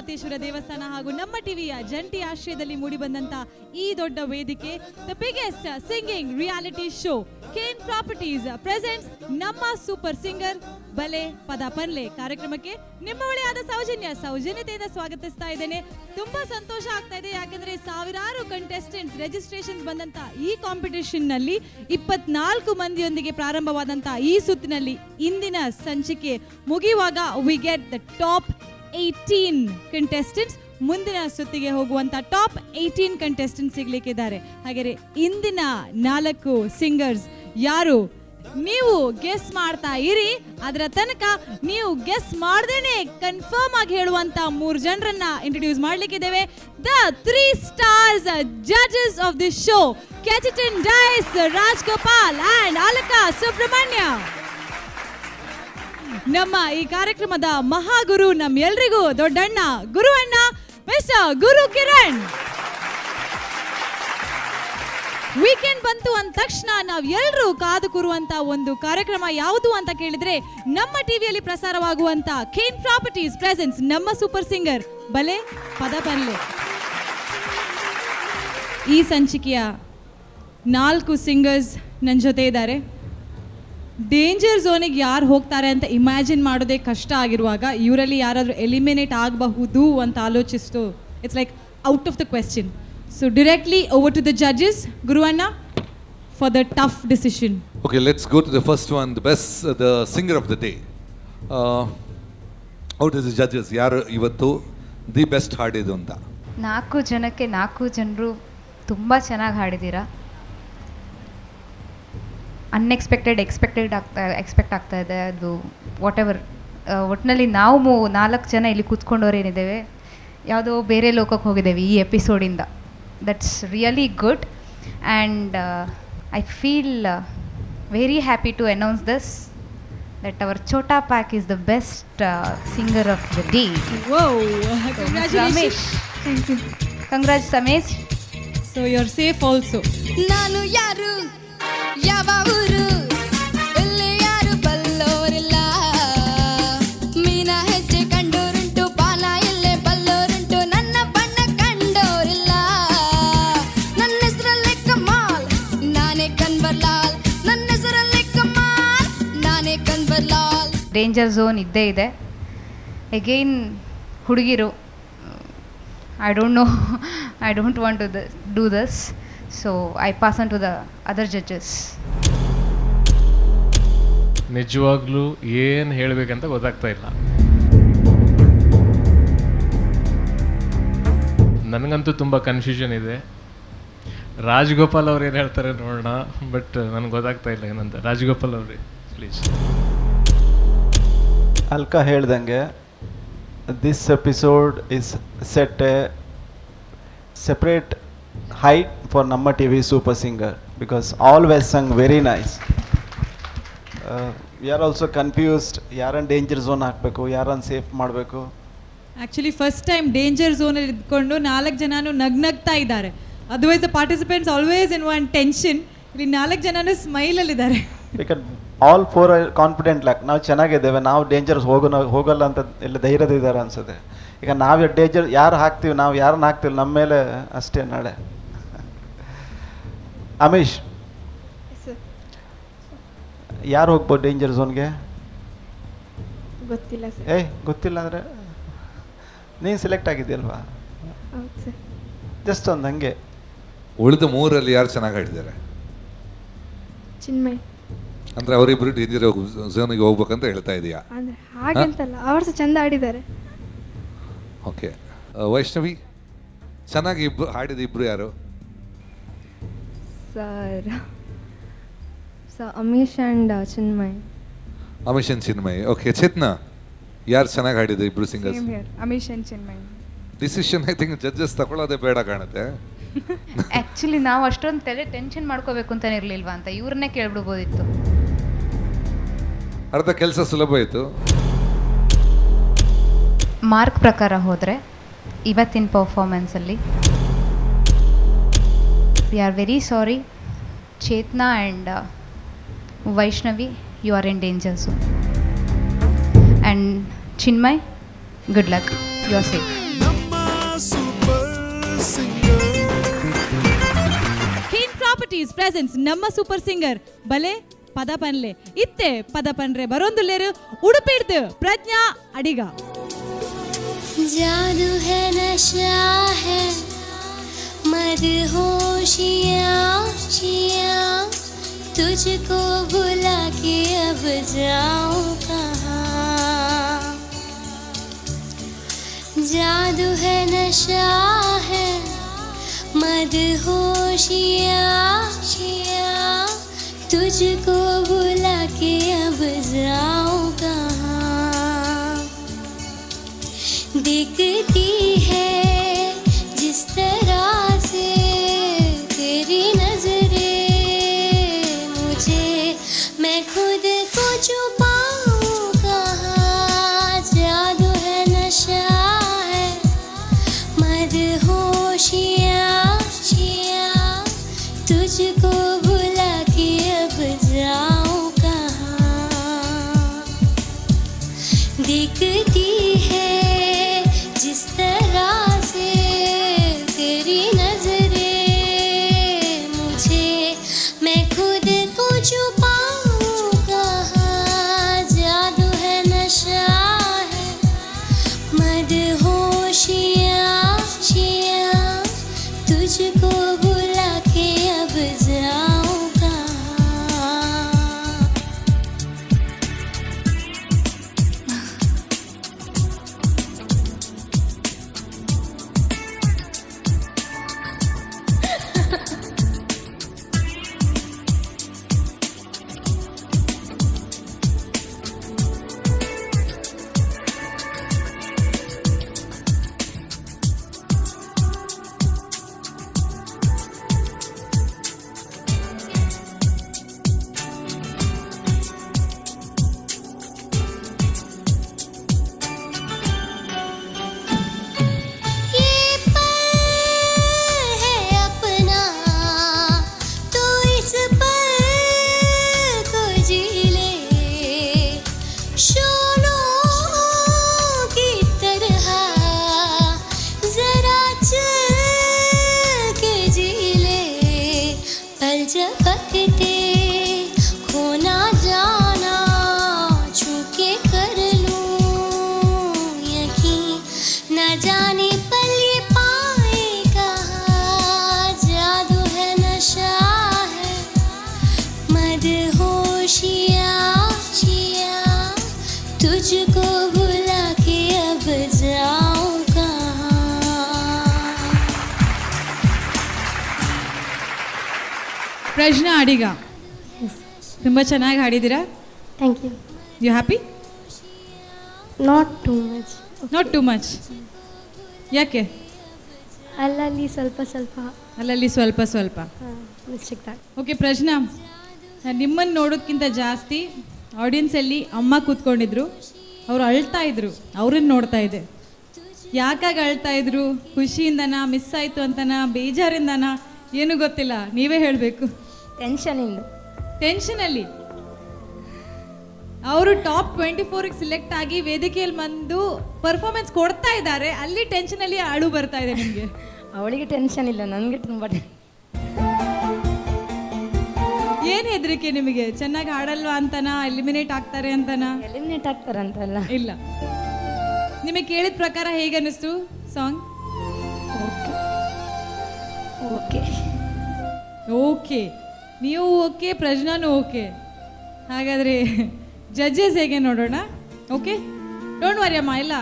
ಚಾಮುಂಡೇಶ್ವರ ದೇವಸ್ಥಾನ ಹಾಗೂ ನಮ್ಮ ಟಿವಿಯ ಜಂಟಿ ಆಶ್ರಯದಲ್ಲಿ ಮೂಡಿಬಂದಂತ ಈ ದೊಡ್ಡ ವೇದಿಕೆ the biggest singing reality show Kane properties presents ನಮ್ಮ ಸೂಪರ್ ಸಿಂಗರ್ ಬಲೆ ಪದ ಪನ್ಲೆ ಕಾರ್ಯಕ್ರಮಕ್ಕೆ ನಿಮ್ಮ ಒಳ್ಳೆಯಾದ ಸೌಜನ್ಯತೆಯಿಂದ ಸ್ವಾಗತಿಸ್ತಾ ಇದ್ದೇನೆ. ತುಂಬಾ ಸಂತೋಷ ಆಗ್ತಾ ಇದೆ, ಯಾಕಂದ್ರೆ ಸಾವಿರಾರು ಕಂಟೆಸ್ಟೆಂಟ್ಸ್ ರಿಜಿಸ್ಟ್ರೇಷನ್ ಬಂದಂತ ಈ ಕಾಂಪಿಟೇಷನ್ ನಲ್ಲಿ 24 ಮಂದಿಯೊಂದಿಗೆ ಪ್ರಾರಂಭವಾದಂತ ಈ ಸುತ್ತಿನಲ್ಲಿ ಇಂದಿನ ಸಂಚಿಕೆ ಮುಗಿಯುವಾಗ we get the top 18 contestants. ಮುಂದಿನ ಸುತ್ತಿಗೆ ಹೋಗುವಂತ ಟಾಪ್ 18 ಕಂಟೆಸ್ಟೆಂಟ್ ಸಿಗ್ಲಿಕ್ಕಿದ್ದಾರೆ. ಹಾಗೆ ಇಂದಿನ 4 ಸಿಂಗರ್ಸ್ ಯಾರು ನೀವು ಗೆಸ್ ಮಾಡ್ತಾ ಇರಿ. ಅದರ ತನಕ ನೀವು ಗೆಸ್ ಮಾಡ್ದೇನೆ ಕನ್ಫರ್ಮ್ ಆಗಿ ಹೇಳುವಂತ 3 ಜನರನ್ನ ಇಂಟ್ರೊಡ್ಯೂಸ್ ಮಾಡ್ಲಿಕ್ಕಿದ್ದೇವೆ. The 3 stars judges of the show, ಕೆಚಿಟನ್ ಡೈಸ್ ರಾಜ್ಗೋಪಾಲ್ ಅಂಡ್ ಅಲಕಾ ಸುಬ್ರಹ್ಮಣ್ಯ. ನಮ್ಮ ಈ ಕಾರ್ಯಕ್ರಮದ ಮಹಾಗುರು ನಮ್ಮೆಲ್ರಿಗೂ ದೊಡ್ಡಣ್ಣ ಗುರುವಣ್ಣ ಮಿಸ್ಟರ್ ಗುರು ಕಿರಣ್. ವೀಕೆಂಡ್ ಬಂತು ಅಂದ ತಕ್ಷಣ ನಾವು ಎಲ್ಲರೂ ಕಾದು ಕೂರುವಂತ ಒಂದು ಕಾರ್ಯಕ್ರಮ ಯಾವುದು ಅಂತ ಕೇಳಿದ್ರೆ ನಮ್ಮ ಟಿವಿಯಲ್ಲಿ ಪ್ರಸಾರವಾಗುವಂತ ಕೇನ್ ಪ್ರಾಪರ್ಟೀಸ್ ಪ್ರೆಸೆಂಟ್ಸ್ ನಮ್ಮ ಸೂಪರ್ ಸಿಂಗರ್ ಬಲೆ ಪದ ಪನ್ಲೆ. ಈ ಸಂಚಿಕೆಯ 4 ಸಿಂಗರ್ಸ್ ನನ್ನ ಜೊತೆ ಇದ್ದಾರೆ. ಡೇಂಜರ್ ಝೋನಿಗೆ ಯಾರು ಹೋಗ್ತಾರೆ ಅಂತ ಇಮ್ಯಾಜಿನ್ ಮಾಡೋದೇ ಕಷ್ಟ ಆಗಿರುವಾಗ ಇವರಲ್ಲಿ ಯಾರಾದರೂ ಎಲಿಮಿನೇಟ್ ಆಗಬಹುದು ಅಂತ ಆಲೋಚಿಸ್ತು it's like out of the question. So directly over to the judges, Guru Anna, for the tough decision. Okay, let's go to the first one, the singer of the day. Out of the judges, yaru ivattu the best ಹಾಡಿದ್ದು ಅಂತ? 4 ಜನಕ್ಕೆ 4 ಜನರು ತುಂಬ ಚೆನ್ನಾಗಿ ಹಾಡಿದ್ದೀರಾ. Expect ಆಗ್ತಾ ಇದೆ ಅದು what ever. ಒಟ್ಟಿನಲ್ಲಿ ನಾವು 4 ಜನ ಇಲ್ಲಿ ಕೂತ್ಕೊಂಡವ್ರೇನಿದ್ದೇವೆ ಯಾವುದೋ ಬೇರೆ ಲೋಕಕ್ಕೆ ಹೋಗಿದ್ದೇವೆ ಈ ಎಪಿಸೋಡಿಂದ. That's really good and I feel very happy to announce this that our Chota Pack is the best singer of the day. Whoa, congratulations. Thank you. Congrats Samesh. So you're safe also. Nanu yaru yava uru ille yaru ballorilla meena hejje kandoruntu bala ille balloruntu nanna banna kandorilla nanna hesralle kamal nane kanvarlal nanna hesralle kamal nane kanvarlal. Danger zone ಇದ್ದೇ ಇದೆ. Again ಹುಡುಗಿರು I don't want to do this, so I pass on to the other judges. ನಿಜವಾಗ್ಲೂ ಏನು ಹೇಳಬೇಕಂತ ಗೊತ್ತಾಗ್ತಾ ಇಲ್ಲ. ನನಗಂತೂ ತುಂಬ confusion ಇದೆ. ರಾಜ್ಗೋಪಾಲ್ ಅವ್ರು ಏನು ಹೇಳ್ತಾರೆ ನೋಡೋಣ, ಬಟ್ ನನಗೆ ಗೊತ್ತಾಗ್ತಾ ಇಲ್ಲ ಏನಂತ. ರಾಜ್ಗೋಪಾಲ್ ಅವ್ರಿ ಪ್ಲೀಸ್. ಅಲ್ಕಾ ಹೇಳ್ದಂಗೆ this episode is set a separate height for Namma TV Super Singer because all were sung very nice. We are also confused, yaran danger zone ಹಾಕಬೇಕು, yaran safe ಮಾಡಬೇಕು. Actually first time danger zone ಅಲ್ಲಿ ಇದ್ಕೊಂಡು 4 ಜನನು ನಗ್ನಗ್ತಾ ಇದ್ದಾರೆ. Otherwise the participants always in one tension. ಇಲ್ಲಿ 4 ಜನನು smile ಅಲ್ಲಿ ಇದ್ದಾರೆ. Because all 4 are confident, like ನಾವು ಚೆನ್ನಾಗಿದ್ದೇವೆ, ನಾವು ಡೇಂಜರ್ಸ್ ಹೋಗಲ್ಲ ಅಂತ ಎಲ್ಲ ಧೈರ್ಯದಿದ್ದಾರೆ ಅನ್ಸುತ್ತೆ. ಈಗ ನಾವು ಡೇಂಜರ್ ಯಾರು ಹಾಕ್ತೀವಿ, ನಾವು ಯಾರನ್ನ ಹಾಕ್ತೀವಿ ನಮ್ಮ ಮೇಲೆ ಅಷ್ಟೇ ನಾಳೆ. ಅಮೀಶ್, ಯಾರು ಹೋಗ್ಬೋದು ಡೇಂಜರ್ ಝೋನ್ಗೆ? ಗೊತ್ತಿಲ್ಲ ಸರ್. ಗೊತ್ತಿಲ್ಲ ಅಂದರೆ ನೀನು ಸೆಲೆಕ್ಟ್ ಆಗಿದೆಯಲ್ವಾ? ಹೌದು ಸರ್. ಜಸ್ಟ್ ಒಂದು ಹಂಗೆ. ಉಳಿದ 3ರಲ್ಲಿ ಯಾರು ಚೆನ್ನಾಗಿ ಹಾಡಿದ್ದಾರೆ? ಚಿನ್ಮಯ್. ಅಂದ್ರೆ ಅವರಿಬ್ರು ಡೇಂಜರ್ ಝೋನಿಗೆ ಹೋಗ್ಬೇಕಂತ ಹೇಳ್ತಾ ಇದೀಯಾ? ಅಂದ್ರೆ ಹಾಗಂತಲ್ಲ, ಅವರು ಸಹ ಚಂದ ಆಡಿದ್ದಾರೆ. ಓಕೆ, ವೈಷ್ಣವಿ, ಚೆನ್ನಾಗಿ ಹಾಡಿದ ಇಬ್ರು ಯಾರು? Sir Amish and Chinmay. Amish and Chinmay. Okay, Chetana, ಯಾರು ಚೆನ್ನಾಗಿ ಹಾಡಿದ ಇಬ್ರು singers? Amish and Chinmay. Decision I think judges ತಗೊಳ್ಳೋದೇ ಬೇಡ ಕಾಣುತ್ತೆ. ಆ್ಯಕ್ಚುಲಿ ನಾವು ಅಷ್ಟೊಂದು ಟೆನ್ಷನ್ ಮಾಡ್ಕೋಬೇಕು ಅಂತಾನೆ ಇರಲಿಲ್ವಾ ಅಂತ ಇವ್ರನ್ನೇ ಕೇಳ್ಬಿಡ್ಬೋದಿತ್ತು. ಅರ್ಧ ಕೆಲಸ ಸುಲಭ ಆಯಿತು. ಮಾರ್ಕ್ ಪ್ರಕಾರ ಹೋದರೆ ಇವತ್ತಿನ ಪರ್ಫಾರ್ಮೆನ್ಸಲ್ಲಿ we are very sorry, Chetana and Vaishnavi, you are in danger zone. And Chinmay, good luck, you are safe. King Properties presents ನಮ್ಮ ಸೂಪರ್ ಸಿಂಗರ್ ಬಲೆ ಪದ ಪನ್ಲೆ ಇತ್ತೆ ಪದ ಪನ್ರೆ ಬರೊಂದುಲ್ಲೇರು ಉಡುಪಿಡ್ದು ಪ್ರಜ್ಞಾ ಅಡಿಗ. जादू है नशा है मदहोशियाँ शियाँ तुझको भुला के अब जाऊँ कहाँ. जादू है नशा है मदहोशियाँ शियाँ तुझको भुला के अब जाऊँ कहाँ. दिखती है जिस तरह से तेरी नजरें मुझे मैं खुद को छुपाऊं कहाँ. जादू है नशा है मदहोशियाँ शियाँ तुझको भुला के अब जाऊं कहाँ. दिखती है जिस तरह से तेरी नजरें मुझे मैं खुद को छुपाऊं कहाँ. जादू है नशा है मदहोशियाँ शियाँ तुझको भुला के अब जाऊं कहाँ. झपकते खो ना जाना छूके कर लूं यकीन न जाने पल ये पाए कहाँ. जादू है नशा है मदहोशियाँ शियाँ तुझको भुला के अब जाऊं कहाँ. ಪ್ರಜ್ಞಾ ಅಡಿಗ ತುಂಬ ಚೆನ್ನಾಗಿ ಹಾಡಿದ್ದೀರಾ. Thank you. You happy? Not too much. Not too much. ಯಾಕೆ? ಅಲ್ಲಲ್ಲಿ ಸ್ವಲ್ಪ ಸ್ವಲ್ಪ ಅಲ್ಲಲ್ಲಿ ಸ್ವಲ್ಪ ಸ್ವಲ್ಪ. ಮಿಸ್ಟೇಕ್ ತಾನೆ. ಓಕೆ ಪ್ರಜ್ಞಾ, ನಿಮ್ಮನ್ನು ನೋಡೋದಕ್ಕಿಂತ ಜಾಸ್ತಿ ಆಡಿಯನ್ಸಲ್ಲಿ ಅಮ್ಮ ಕೂತ್ಕೊಂಡಿದ್ರು, ಅವರು ಅಳ್ತಾ ಇದ್ರು, ಅವ್ರನ್ನ ನೋಡ್ತಾ ಇದ್ದೆ. ಯಾಕಾಗಿ ಅಳ್ತಾ ಇದ್ರು? ಖುಷಿಯಿಂದನಾ, ಮಿಸ್ ಆಯಿತು ಅಂತನಾ, ಬೇಜಾರಿಂದನಾ, ಏನು ಗೊತ್ತಿಲ್ಲ, ನೀವೇ ಹೇಳಬೇಕು. ಟೆನ್ಷನಿಂದ. ಟೆನ್ಷನಲ್ಲಿ ಅವರು ಟಾಪ್ 24ಗೆ ಸಿಲೆಕ್ಟ್ ಆಗಿ ವೇದಿಕೆಯಲ್ಲಿ ಬಂದು ಪರ್ಫಾರ್ಮೆನ್ಸ್ ಕೊಡ್ತಾ ಇದ್ದಾರೆ, ಅಲ್ಲಿ ಟೆನ್ಷನಲ್ಲಿ ಅಳು ಬರ್ತಾ ಇದೆ ನಿಮಗೆ. ಅವಳಿಗೆ ಟೆನ್ಷನ್ ಇಲ್ಲ, ನನಗೆ ತುಂಬ ಏನು ಹೆದರಿಕೆ ನಿಮಗೆ? ಚೆನ್ನಾಗಿ ಹಾಡಲ್ವಾ ಅಂತನಾ, ಎಲಿಮಿನೇಟ್ ಆಗ್ತಾರೆ ಅಂತನಾ? ಎಲಿಮಿನೇಟ್ ಆಗ್ತಾರಂತಲ್ಲ. ಇಲ್ಲ, ನಿಮಗೆ ಕೇಳಿದ ಪ್ರಕಾರ ಹೇಗೆ ಅನ್ನಿಸ್ತು ಸಾಂಗ್? ಓಕೆ ಓಕೆ, ನೀವು ಓಕೆ, ಪ್ರಜ್ಞಾನು ಓಕೆ. ಹಾಗಾದರೆ ಜಡ್ಜಸ್ ಹೇಗೆ ನೋಡೋಣ. ಓಕೆ, ಡೋಂಟ್ ವರಿ ಅಮ್ಮ, ಇಲ್ಲ,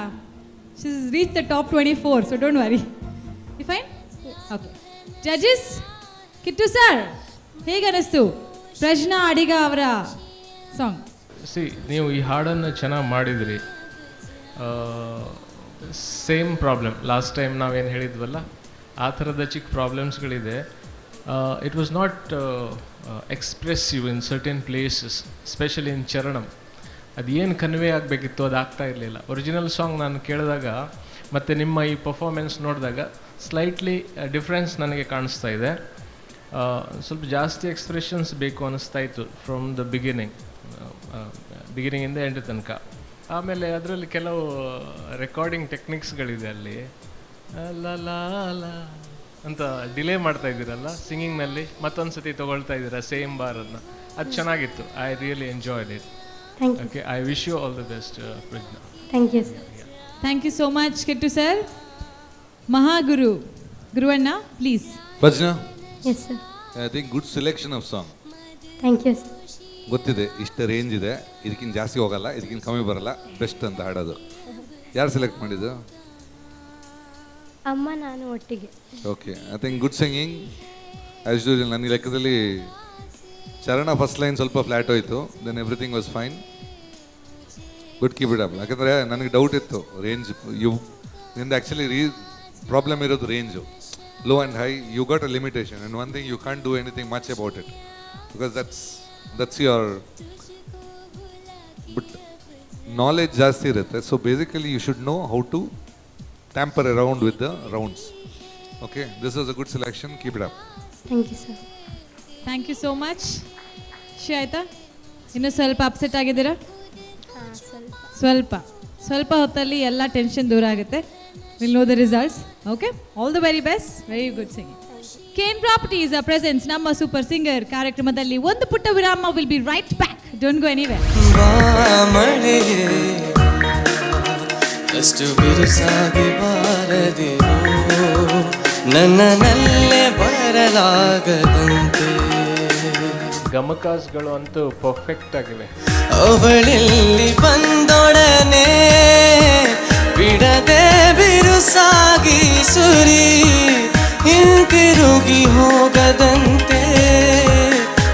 she is reach the top 24, so don't worry. You fine? Okay, judges, Kittu sir ಹೇಗೆ ಅನ್ನಿಸ್ತು ಪ್ರಜ್ಞಾ ಅಡಿಗ ಅವರ ಸಾಂಗ್? ನೀವು ಈ ಹಾಡನ್ನು ಚೆನ್ನಾಗಿ ಮಾಡಿದ್ರಿ. ಸೇಮ್ ಪ್ರಾಬ್ಲಮ್ ಲಾಸ್ಟ್ ಟೈಮ್ ನಾವೇನು ಹೇಳಿದ್ವಲ್ಲ, ಆ ಥರದ ಚಿಕ್ಕ ಪ್ರಾಬ್ಲಮ್ಸ್ಗಳಿದೆ. It was not expressive in certain places, specially in ಚರಣಂ. ಅದು ಏನು ಕನ್ವೆ ಆಗಬೇಕಿತ್ತು ಅದು ಆಗ್ತಾ ಇರಲಿಲ್ಲ. ಒರಿಜಿನಲ್ ಸಾಂಗ್ ನಾನು ಕೇಳಿದಾಗ ಮತ್ತು ನಿಮ್ಮ ಈ ಪರ್ಫಾರ್ಮೆನ್ಸ್ ನೋಡಿದಾಗ ಸ್ಲೈಟ್ಲಿ ಡಿಫ್ರೆನ್ಸ್ ನನಗೆ ಕಾಣಿಸ್ತಾ ಇದೆ. ಸ್ವಲ್ಪ ಜಾಸ್ತಿ ಎಕ್ಸ್ಪ್ರೆಷನ್ಸ್ ಬೇಕು ಅನ್ನಿಸ್ತಾ ಇತ್ತು ಫ್ರಮ್ ದ ಬಿಗಿನಿಂಗಿಂದ ಎಂಡ್ ತನಕ. ಆಮೇಲೆ ಅದರಲ್ಲಿ ಕೆಲವು ರೆಕಾರ್ಡಿಂಗ್ ಟೆಕ್ನಿಕ್ಸ್ಗಳಿದೆ ಅಲ್ಲಿ, ಲಾ ಲಾ ಲಾ ಅಂತ ಡಿಲೇ ಮಾಡ್ತಾ ಇದ್ದೀರಲ್ಲ ಸಿಂಗಿಂಗ್ನಲ್ಲಿ, ಮತ್ತೊಂದ್ಸತಿ ತಗೊಳ್ತಾ ಇದ್ದೀರಾ ಸೇಮ್ ಬಾರನ್ನು. ಅದು ಚೆನ್ನಾಗಿತ್ತು. I really enjoyed it. Thank you okay, I wish you all the best Prajna. Thank you sir. Thank you so much Kittu sir. ಮಹಾಗುರು ಗುರುವಣ್ಣ please. Bhajana, yes sir. I think good selection of song. Thank you sir. ಗೊತ್ತಿದೆ ಇಷ್ಟು range ಇದೆ, ಇದಕ್ಕಿಂತ ಜಾಸ್ತಿ ಹೋಗಲ್ಲ, ಇದಕ್ಕಿಂತ ಕಮ್ಮಿ ಬರಲ್ಲ, ಬೆಸ್ಟ್ ಅಂತ ಹಾಡೋದು. ಯಾರು ಸೆಲೆಕ್ಟ್ ಮಾಡಿದ್ದು? ಅಮ್ಮ ನಾನು ಒಟ್ಟಿಗೆ. Okay, I think good singing as usual. ನನ್ನ ಲೆಕ್ಕದಲ್ಲಿ ಚರಣ ಫಸ್ಟ್ ಲೈನ್ ಸ್ವಲ್ಪ ಫ್ಲ್ಯಾಟ್ ಹೋಯಿತು, then everything was fine. Good keep it up. ಯಾಕಂದರೆ ನನಗೆ ಡೌಟ್ ಇತ್ತು ರೇಂಜ್. ನಿಂದು ಆ್ಯಕ್ಚುಲಿ ಪ್ರಾಬ್ಲಮ್ ಇರೋದು range, low and high. You got a limitation and one thing you can do anything much about it because that's your. But knowledge ಜಾಸ್ತಿ ಇರುತ್ತೆ. So basically you should know how to tamper around with the rounds. Okay, this was a good selection. Keep it up. Thank you sir. Thank you so much. ಆಯ್ತಾ, ಇನ್ನೂ ಸ್ವಲ್ಪ upset ಆಗಿದ್ದೀರಾ? ಹಾಂ ಸ್ವಲ್ಪ ಸ್ವಲ್ಪ ಹೊತ್ತಲ್ಲಿ ಎಲ್ಲ ಟೆನ್ಷನ್ ದೂರ ಆಗುತ್ತೆ. Will know the results. Okay, all the very best. Very good singing. Cane properties presents ನಮ್ಮ ಸೂಪರ್ ಸಿಂಗರ್ ಕಾರ್ಯಕ್ರಮದಲ್ಲಿ ಒಂದು ಪುಟ್ಟ ವಿರಾಮ. Will be right back. Don't go anywhere. ಅಷ್ಟು ಬಿರುಸಾಗಿ ಬಾರದಿರು, ನನ್ನಲ್ಲೇ ಬರಲಾಗದಂತೆ. ಗಮಕಾಸ್ಗಳು ಅಂತೂ ಪರ್ಫೆಕ್ಟ್ ಆಗಿವೆ. ಅವಳೆಲ್ಲಿ ಬಂದೊಡನೆ ಬಿಡದೆ ಬಿರುಸಾಗಿ ಸುರಿ, ಹಿಂತಿರುಗಿ ಹೋಗದಂತೆ,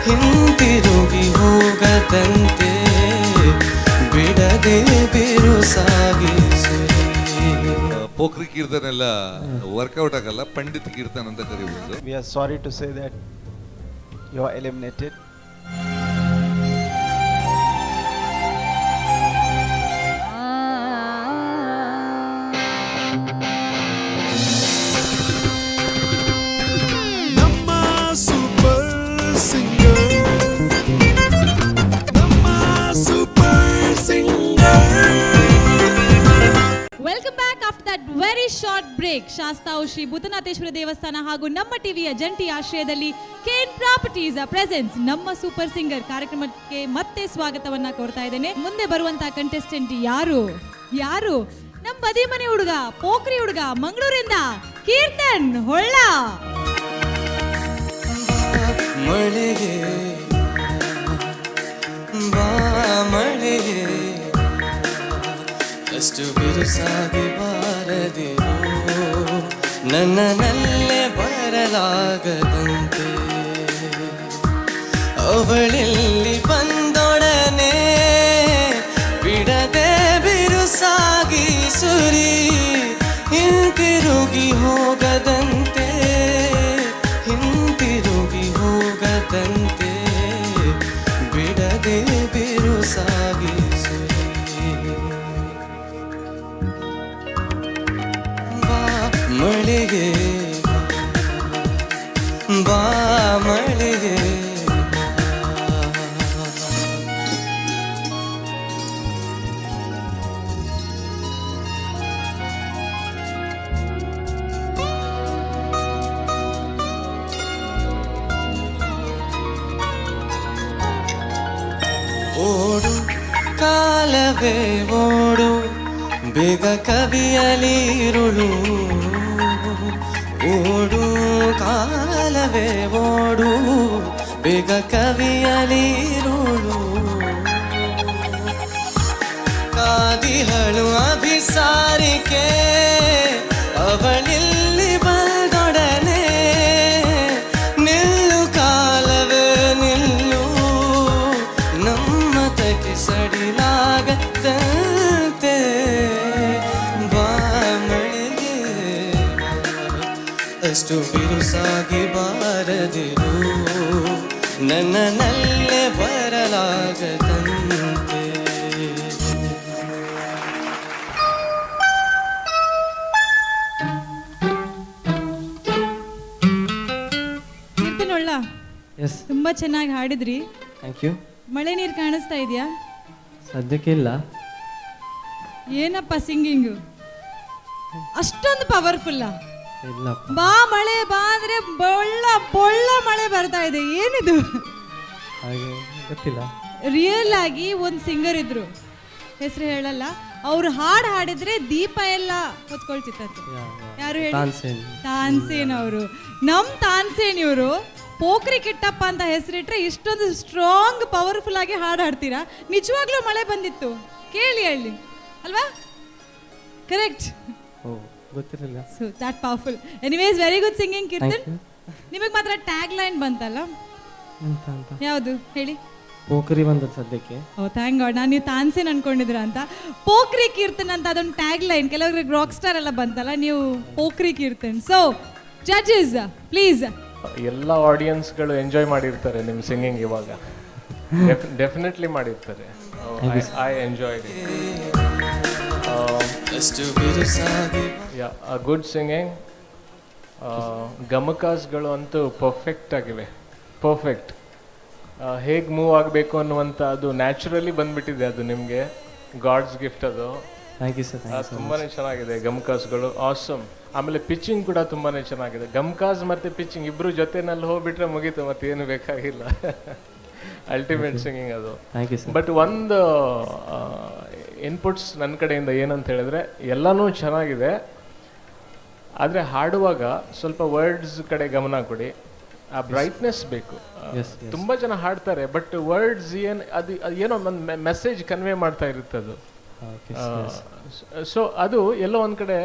ಹಿಂತಿರುಗಿ ಹೋಗದಂತೆ, ಬಿಡದೆ ಬಿರುಸಾಗಿ ಸುರಿ. ಪೋಖ್ರಿ ಕೀರ್ತನ ಎಲ್ಲ ವರ್ಕೌಟ್ ಆಗಲ್ಲ, ಪಂಡಿತ್ ಕೀರ್ತನ ಅಂತ ಕರಿಬಹುದು. We are sorry to say that you are eliminated. Welcome back after that very short break. Shastavu Shri Bhutanatheshwara ದೇವಸ್ಥಾನ ಹಾಗೂ ನಮ್ಮ ಟಿವಿಯ ಜಂಟಿ ಆಶ್ರಯದಲ್ಲಿ ಕೇನ್ ಪ್ರಾಪರ್ಟೀಸ್ ಪ್ರೆಸೆನ್ಸ್ ನಮ್ಮ ಸೂಪರ್ ಸಿಂಗರ್ ಕಾರ್ಯಕ್ರಮಕ್ಕೆ ಮತ್ತೆ ಸ್ವಾಗತವನ್ನ ಕೋರ್ತಾ ಇದ್ದೇನೆ. ಮುಂದೆ ಬರುವಂತಹ ಕಂಟೆಸ್ಟೆಂಟ್ ಯಾರು? ನಮ್ಮ ಬದಿ ಮನೆ ಹುಡುಗ, ಪೋಖ್ರಿ ಹುಡುಗ, ಮಂಗಳೂರಿಂದ ಕೀರ್ತನ್ ಹೊಳ್ಳ. ಮಳೆಗೆ ಬಾ ಮಳೆಗೆ, ಅಷ್ಟು ಬಿರುಸಾಗಿ ಬಾರದಿರು, ನನ್ನಲ್ಲೇ ಬರಲಾಗದಂತೆ. ಅವಳೆಲ್ಲಿ ಬಂದೊಡನೆ ಬಿಡದೆ ಬಿರುಸಾಗಿ ಸುರಿ, ಹಿಂತಿರುಗಿ ಹೋಗದಂತೆ, ಹಿಂತಿರುಗಿ ಹೋಗದಂತೆ, ಬಿಡದೆ ಬಿರುಸಾಗಿ ಸುರಿ. ಮಳೆಗೆ ಬಾ ಮಳೆಗೆ, ಓಡು ಕಾಲವೇ ಓಡು, ಬೇಗ ಕವಿಯಲಿರುಳು, ಓಡು ಕಾಲವೇ ಓಡು, ಬೇಗ ಕವಿಯಲಿರುಳು. ಕಾದಿಹಳು ಅಭಿಸಾರಿಕೆ, ಅವಳಿಲ್ಲಿ ಬಂದೊಡನೆ, ನಿಲ್ಲು ಕಾಲವೇ ನಿಲ್ಲು, ನಮ್ಮತಕ್ಕೆ ಸಡಿಲಾಗದಂತೆ. ಬಾ ಮಳೆಗೆ, ಅಷ್ಟು ಬಿರುಸಾಗಿ ಬಾರದಿರು, ನನ್ನಲ್ಲೇ ಬರಲಾಗದಂತೆ. ಕೀರ್ತನ್ ಹೊಳ್ಳ, ಎಸ್, ತುಂಬಾ ಚೆನ್ನಾಗಿ ಹಾಡಿದ್ರಿ. Thank you. ಮಳೆ ನೀರು ಕಾಣಿಸ್ತಾ ಇದೆಯಾ? ಸದ್ಯಕ್ಕಿಲ್ಲ. ಏನಪ್ಪ ಸಿಂಗಿಂಗು, ಅಷ್ಟೊಂದು ಪವರ್ಫುಲ್ಲ. ಇಲ್ಲ ಬಾ ಮಳೆ ಬಾ ಅಂದ್ರೆ ಬೊಳ್ಳ ಮಳೆ ಬರ್ತಾ ಇದೆ, ಏನಿದು? ಹಾಗೆ ಗೊತ್ತಿಲ್ಲ. ರಿಯಲ್ ಆಗಿ ಒಂದು ಸಿಂಗರ್ ಇದ್ರು, ಹೆಸರು ಹೇಳಲ್ಲ, ಅವ್ರು ಹಾಡು ಹಾಡಿದ್ರೆ ದೀಪ ಎಲ್ಲ ಹೊತ್ಕೊಳ್ತಿತ್ತಂತೆ. ಯಾರು ಹೇಳಿ? ತಾನ್ಸೇನ್ ಅವರು. ನಮ್ ತಾನ್ಸೇನ್ ಇವರು ಪೋಖ್ರಿ ಕಿಟ್ಟಪ್ಪ ಅಂತ ಹೆಸರಿಟ್ರೆ ಇಷ್ಟೊಂದು ಸ್ಟ್ರಾಂಗ್ ಪವರ್ಫುಲ್ ಆಗಿ ಹಾಡು ಹಾಡ್ತೀರಾ. ನಿಜವಾಗ್ಲೂ ಮಳೆ ಬಂದಿತ್ತು, ಕೇಳಿ ಹೇಳಿ ಅಲ್ವಾ? ಕರೆಕ್ಟ್. ಗೊತ್ತಿರಲಿಲ್ಲ. So that powerful. Anyways very good singing Keerthan. ನಿಮಗೆ ಮಾತ್ರ ಟ್ಯಾಗ್ ಲೈನ್ ಬಂತಲ್ಲ, ಯಾವುದು ಹೇಳಿ? ಪೋಖರಿ ಬಂದದ್ದು ಸದ್ಯಕ್ಕೆ. ಓ ಥ್ಯಾಂಕ್ ಗಾಡ್, ನಾನು ನೀವು ತಾನ್ಸೇನ್ ಅನ್ಕೊಂಡಿದ್ರ ಅಂತ. ಪೋಖ್ರಿ ಕೀರ್ತನ್ ಅಂತ ಅದೊಂದು ಟ್ಯಾಗ್ ಲೈನ್, ಕೆಲವ್ರಿಗೆ ರಾಕ್ ಸ್ಟಾರ್ ಎಲ್ಲ ಬಂತಲ್ಲ, ನೀವು Pokhri Keerthan. So judges please. ಎಲ್ಲ ಆಡಿಯನ್ಸ್ಗಳು ಎಂಜಾಯ್ ಮಾಡಿರ್ತಾರೆ ನಿಮ್ಮ ಸಿಂಗಿಂಗ್ ಇವಾಗ. ಡೆಫಿನೆಟ್ಲಿ ಮಾಡಿರ್ತಾರೆ. I enjoyed good singing. ಗಮಕಾಸ್ಗಳು ಅಂತೂ ಪರ್ಫೆಕ್ಟ್ ಆಗಿವೆ, ಪರ್ಫೆಕ್ಟ್. ಹೇಗೆ ಮೂವ್ ಆಗಬೇಕು ಅನ್ನುವಂಥ ಅದು ನ್ಯಾಚುರಲಿ ಬಂದ್ಬಿಟ್ಟಿದೆ, ಅದು ನಿಮಗೆ ಗಾಡ್ಸ್ ಗಿಫ್ಟ್ ಅದು. Thank you sir. ತುಂಬಾ ಚೆನ್ನಾಗಿದೆ ಗಮಕಾಸ್ಗಳು, ಆಸಮ್. ಆಮೇಲೆ ಪಿಚ್ಚಿಂಗ್ ಕೂಡ ತುಂಬಾ ಚೆನ್ನಾಗಿದೆ. ಗಮಕಾಸ್ ಮತ್ತು ಪಿಚ್ಚಿಂಗ್ ಇಬ್ಬರು ಜೊತೆನಲ್ಲಿ ಹೋಗ್ಬಿಟ್ರೆ ಮುಗೀತು, ಮತ್ತೆ ಏನು ಬೇಕಾಗಿಲ್ಲ. ಅಲ್ಟಿಮೇಟ್ ಸಿಂಗಿಂಗ್ ಅದು. Thank you sir. ಬಟ್ ಒಂದು ಇನ್ಪುಟ್ಸ್ ನನ್ನ ಕಡೆಯಿಂದ ಏನಂತ ಹೇಳಿದ್ರೆ, ಎಲ್ಲನೂ ಚೆನ್ನಾಗಿದೆ, ಆದರೆ ಹಾಡುವಾಗ ಸ್ವಲ್ಪ ವರ್ಡ್ಸ್ ಕಡೆ ಗಮನ ಕೊಡಿ. ಆ ಬ್ರೈಟ್ನೆಸ್ ಬೇಕು. ತುಂಬ ಜನ ಹಾಡ್ತಾರೆ, ಬಟ್ ವರ್ಡ್ಸ್ ಅದು ಏನೋ ಒಂದು ಮೆಸೇಜ್ ಕನ್ವೆ ಮಾಡ್ತಾ ಇರುತ್ತೆ ಅದು. ಸೊ ಅದು ಎಲ್ಲೋ ಒಂದು ಕಡೆ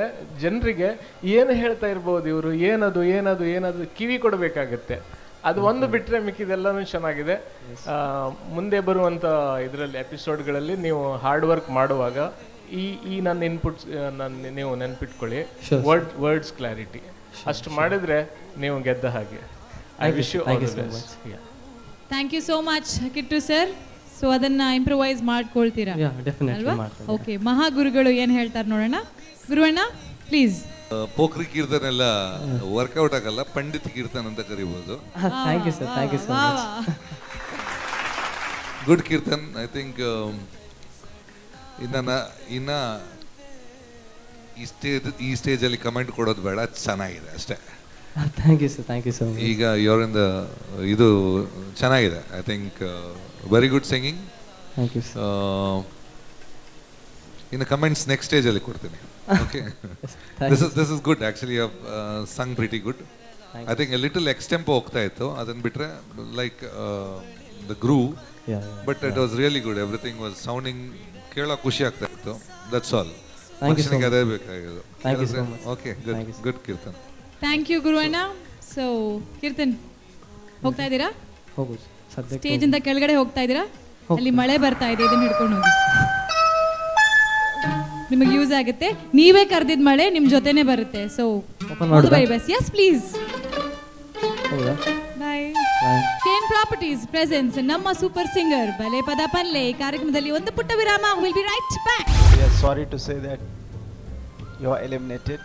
ಜನರಿಗೆ ಏನು ಹೇಳ್ತಾ ಇರ್ಬೋದು ಇವರು, ಏನದು ಕಿವಿ ಕೊಡಬೇಕಾಗತ್ತೆ. ಅದು ಒಂದು ಬಿಟ್ಟರೆ ಮಿಕ್ಕಿದೆಲ್ಲನೂ ಚೆನ್ನಾಗಿದೆ. ಮುಂದೆ ಬರುವಂಥ ಇದರಲ್ಲಿ ಎಪಿಸೋಡ್ಗಳಲ್ಲಿ ನೀವು ಹಾರ್ಡ್ ವರ್ಕ್ ಮಾಡುವಾಗ ಈ ನನ್ನ ಇನ್ಪುಟ್ಸ್ ನೀವು ನೆನ್ಪಿಟ್ಕೊಳ್ಳಿ. ವರ್ಡ್ಸ್ ಕ್ಲಾರಿಟಿ ಅಷ್ಟು ಮಾಡಿದರೆ ನೀವು ಗೆದ್ದ ಹಾಗೆ. I wish you all the best. Thank you so much Kittu sir. So ಅದನ್ನ ಇಂಪ್ರೂವೈಸ್ ಮಾಡ್ಕೊಳ್ತೀರಾ ಅಲ್ವಾ? ಓಕೆ, ಮಹಾಗುರುಗಳು ಏನು ಹೇಳ್ತಾರೆ ನೋಡೋಣ. ಗುರುವಣ್ಣ ಪ್ಲೀಸ್. ಪೋಖ್ರಿ ಕೀರ್ತನ್ ಎಲ್ಲ ವರ್ಕೌಟ್ ಆಗಲ್ಲ, ಪಂಡಿತ್ ಕೀರ್ತನ್ ಅಂತ ಕರಿಬಹುದು. Thank you sir. Thank you so much. Good Keerthan. I think ಇನ್ನ ಈ ಸ್ಟೇಜಲ್ಲಿ ಕಮೆಂಟ್ ಕೊಡೋದು ಬೇಡ, ಚೆನ್ನಾಗಿದೆ ಅಷ್ಟೇ. Thank you sir. Thank you so much. ಈಗ ಇವರಿಂದ ಇದು ಚೆನ್ನಾಗಿದೆ. I think very good singing. Thank you sir. ಇನ್ನು ಕಮೆಂಟ್ಸ್ ನೆಕ್ಸ್ಟ್ ಸ್ಟೇಜಲ್ಲಿ ಕೊಡ್ತೀನಿ. Okay, this is good. Actually you have sung pretty good. I think a little extempore ಹೋಗ್ತಾ ಇತ್ತು, ಅದನ್ನು ಬಿಟ್ಟರೆ like the groove, but it was really good. Everything was sounding, ಕೇಳೋ ಖುಷಿ ಆಗ್ತಾ ಇತ್ತು. That's all. ಮನುಷ್ಯನಿಗೆ ಅದೇ ಬೇಕಾಗಿರೋದು. Okay, good Keerthan. Thank you ಗುರುವಣ್ಣ. ಸೊ ಕೀರ್ತನ್, ಹೋಗ್ತಾ ಇದ್ದೀರಾ? ಹೋಗುದು ಸದ್ಯಕ್ಕೆ. ಸ್ಟೇಜ್ ಇಂದ ಕೆಳಗಡೆ ಹೋಗ್ತಾ ಇದ್ದೀರಾ? ಅಲ್ಲಿ ಮಳೆ ಬರ್ತಾ ಇದೆ, ಇದನ್ನ ಹಿಡ್ಕೊಂಡು ಹೋಗಿ, ನಿಮಗೆ ಯೂಸ್ ಆಗುತ್ತೆ. ನೀವೇ ಕರೆದಿದ್ದ ಮಳೆ ನಿಮ್ಮ ಜೊತೆನೆ ಬರುತ್ತೆ. So very best. Yes please. Bye. Kane properties presents ನಮ್ಮ ಸೂಪರ್ ಸಿಂಗರ್ ಬಲೆ ಪದ ಪಲ್ಲೆ ಕಾರ್ಯಕ್ರಮದಲ್ಲಿ ಒಂದು ಪುಟ್ಟ ವಿರಾಮ. Will be right back. We are sorry to say that you are eliminated.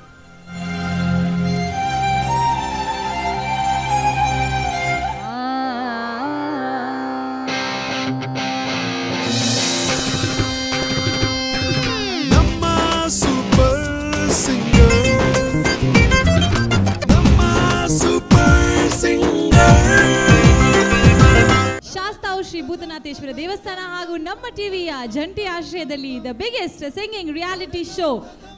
Shri Bhutanatheshwara ದೇವಸ್ಥಾನ ಹಾಗೂ ನಮ್ಮ ಟಿವಿಯ ಜಂಟಿ ಆಶ್ರಯದಲ್ಲಿ the biggest singing reality show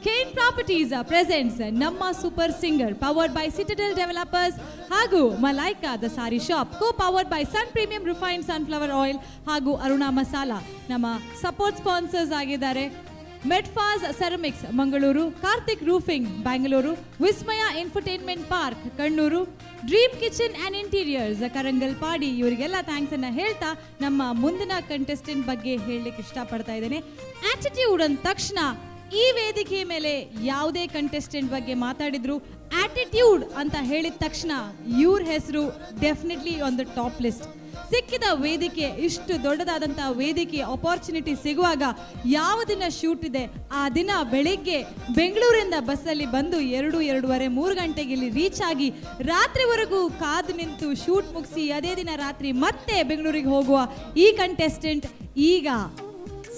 Kane properties presents ನಮ್ಮ super singer powered by Citadel developers ಹಾಗೂ Malaika the sari shop co powered by Sun premium refined sunflower oil ಹಾಗೂ ಅರುಣಾ ಮಸಾಲಾ ನಮ್ಮ ಸಪೋರ್ಟ್ ಸ್ಪಾನ್ಸರ್ಸ್ ಆಗಿದ್ದಾರೆ. ಮೆಡ್ಫಾಸ್ ceramics Mangaluru, Karthik roofing Bangalore, Vismaya infotainment park Kannur, dream kitchen and interiors Karangalpady. ಇವರಿಗೆಲ್ಲ thanks ಅನ್ನ ಹೇಳ್ತಾ ನಮ್ಮ ಮುಂದಿನ ಕಂಟೆಸ್ಟೆಂಟ್ ಬಗ್ಗೆ ಹೇಳಲಿಕ್ಕೆ ಇಷ್ಟಪಡ್ತಾ ಇದ್ದೇನೆ. ಆಟಿಟ್ಯೂಡ್ ಅಂದ ತಕ್ಷಣ ಈ ವೇದಿಕೆ ಮೇಲೆ ಯಾವುದೇ ಕಂಟೆಸ್ಟೆಂಟ್ ಬಗ್ಗೆ ಮಾತಾಡಿದ್ರು ಆಟಿಟ್ಯೂಡ್ ಅಂತ ಹೇಳಿದ ತಕ್ಷಣ ಇವ್ರ ಹೆಸರು definitely on the top list. ಸಿಕ್ಕಿದ ವೇದಿಕೆ, ಇಷ್ಟು ದೊಡ್ಡದಾದಂಥ ವೇದಿಕೆ ಆಪರ್ಚುನಿಟಿ ಸಿಗುವಾಗ ಯಾವ ದಿನ ಶೂಟ್ ಇದೆ ಆ ದಿನ ಬೆಳಿಗ್ಗೆ ಬೆಂಗಳೂರಿಂದ ಬಸ್ಸಲ್ಲಿ ಬಂದು 2:30 3 ಗಂಟೆಗೆ ಇಲ್ಲಿ ರೀಚ್ ಆಗಿ ರಾತ್ರಿವರೆಗೂ ಕಾದು ನಿಂತು ಶೂಟ್ ಮುಗಿಸಿ ಅದೇ ದಿನ ರಾತ್ರಿ ಮತ್ತೆ ಬೆಂಗಳೂರಿಗೆ ಹೋಗುವ ಈ ಕಂಟೆಸ್ಟೆಂಟ್ ಈಗ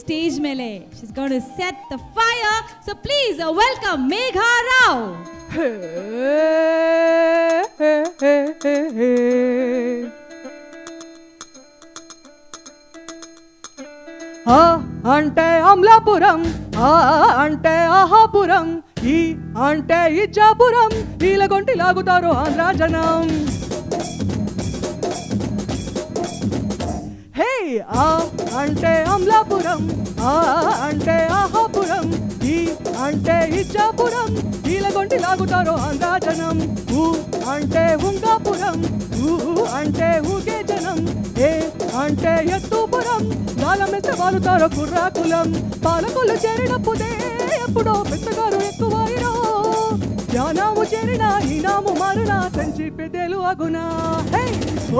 ಸ್ಟೇಜ್ ಮೇಲೆ. She's going to set the fire. So please welcome Megha Rao. ఆ అంటే అమలాపురం, ఆ అంటే ఆహాపురం, ఈ అంటే ఇచ్చాపురం, ఈలగొంటి లాగుతారు ఆంధ్ర జనం. హే ఆ అంటే అమలాపురం, ఆ అంటే ఆహాపురం, ఈ అంటే ఇచ్చాపురం, ఈలగొంటి లాగుతారు ఆంధ్ర జనం. ఊ అంటే ఉంగాపురం, ఊ అంటే ఊగే జనం, ఏ అంటే ఎత్తుపురం, గాలమెత్త వాలుతారో కుర్రాకులం. పాలకులు చేరినప్పుడే ఎప్పుడో పెద్దగారు ఎక్కువైరో, జ్ఞానాము చేరిన ఈనాము మారున సంచి పెద్దలు అగునా. హే